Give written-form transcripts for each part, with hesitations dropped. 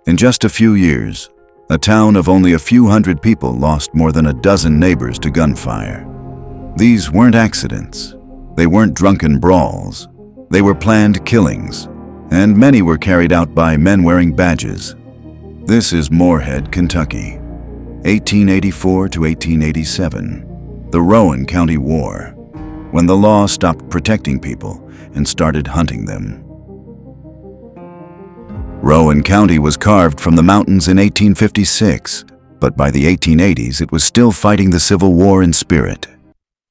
In just a few years, a town of only a few hundred people lost more than a dozen neighbors to gunfire. These weren't accidents. They weren't drunken brawls. They were planned killings, and many were carried out by men wearing badges. This is Moorhead, Kentucky, 1884 to 1887, the Rowan County War, when the law stopped protecting people and started hunting them. Rowan County was carved from the mountains in 1856, but by the 1880s it was still fighting the Civil War in spirit.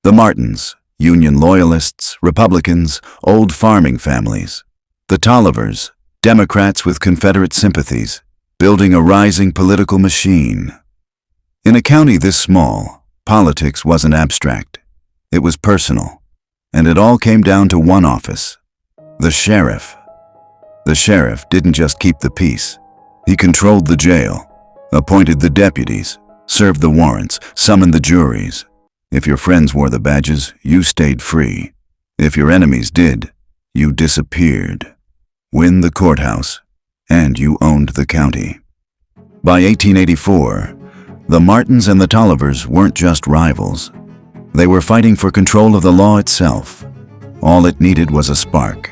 The Martins, Union loyalists, Republicans, old farming families. The Tollivers, Democrats with Confederate sympathies, building a rising political machine. In a county this small, politics wasn't abstract. It was personal, and it all came down to one office: the sheriff. The sheriff didn't just keep the peace. He controlled the jail, appointed the deputies, served the warrants, summoned the juries. If your friends wore the badges, you stayed free. If your enemies did, you disappeared. Win the courthouse, and you owned the county. By 1884, the Martins and the Tollivers weren't just rivals. They were fighting for control of the law itself. All it needed was a spark.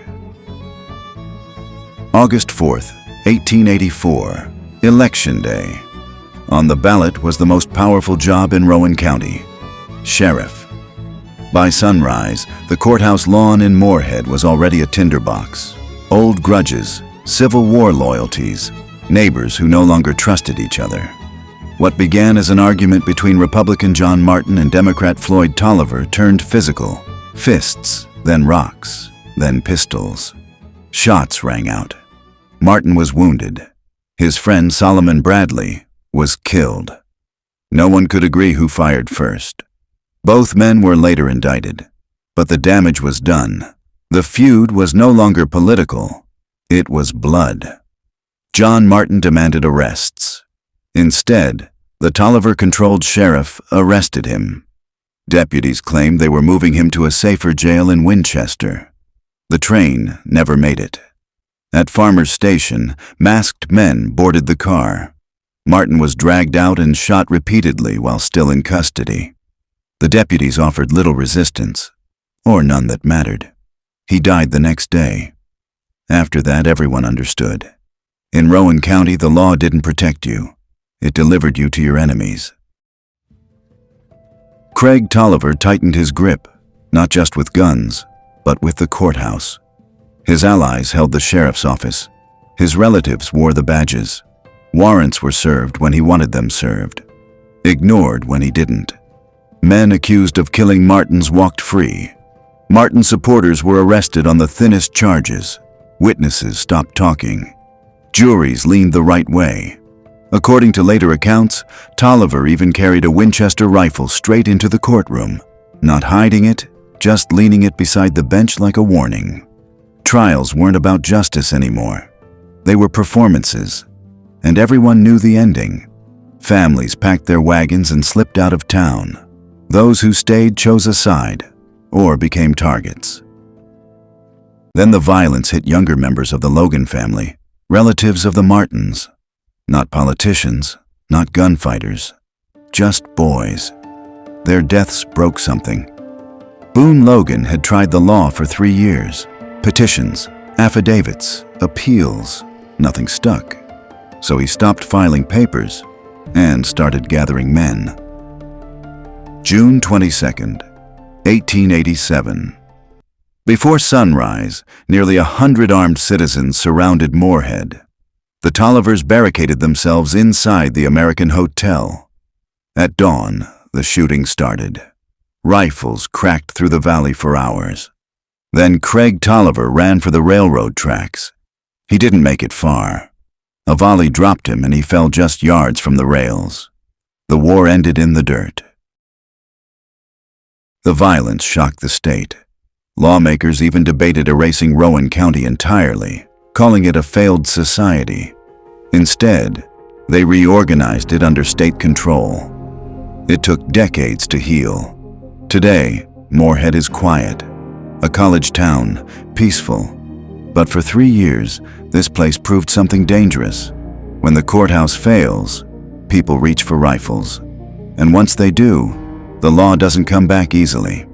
August 4th, 1884, Election Day. On the ballot was the most powerful job in Rowan County: sheriff. By sunrise, the courthouse lawn in Moorhead was already a tinderbox. Old grudges, Civil War loyalties, neighbors who no longer trusted each other. What began as an argument between Republican John Martin and Democrat Floyd Tolliver turned physical. Fists, then rocks, then pistols. Shots rang out. Martin was wounded. His friend Solomon Bradley was killed. No one could agree who fired first. Both men were later indicted, but the damage was done. The feud was no longer political. It was blood. John Martin demanded arrests. Instead, the Tolliver-controlled sheriff arrested him. Deputies claimed they were moving him to a safer jail in Winchester. The train never made it. At Farmers Station, masked men boarded the car. Martin was dragged out and shot repeatedly while still in custody. The deputies offered little resistance, or none that mattered. He died the next day. After that, everyone understood. In Rowan County, the law didn't protect you. It delivered you to your enemies. Craig Tolliver tightened his grip, not just with guns, but with the courthouse. His allies held the sheriff's office. His relatives wore the badges. Warrants were served when he wanted them served, ignored when he didn't. Men accused of killing Martins walked free. Martin supporters were arrested on the thinnest charges. Witnesses stopped talking. Juries leaned the right way. According to later accounts, Tolliver even carried a Winchester rifle straight into the courtroom, not hiding it, just leaning it beside the bench like a warning. Trials weren't about justice anymore. They were performances, and everyone knew the ending. Families packed their wagons and slipped out of town. Those who stayed chose a side, or became targets. Then the violence hit younger members of the Logan family, relatives of the Martins. Not politicians, not gunfighters, just boys. Their deaths broke something. Boone Logan had tried the law for 3 years. Petitions, affidavits, appeals, nothing stuck. So he stopped filing papers and started gathering men. June 22nd, 1887. Before sunrise, nearly 100 armed citizens surrounded Moorhead. The Tollivers barricaded themselves inside the American Hotel. At dawn, the shooting started. Rifles cracked through the valley for hours. Then Craig Tolliver ran for the railroad tracks. He didn't make it far. A volley dropped him and he fell just yards from the rails. The war ended in the dirt. The violence shocked the state. Lawmakers even debated erasing Rowan County entirely, calling it a failed society. Instead, they reorganized it under state control. It took decades to heal. Today, Moorhead is quiet, a college town, peaceful. But for 3 years, this place proved something dangerous. When the courthouse fails, people reach for rifles. And once they do, the law doesn't come back easily.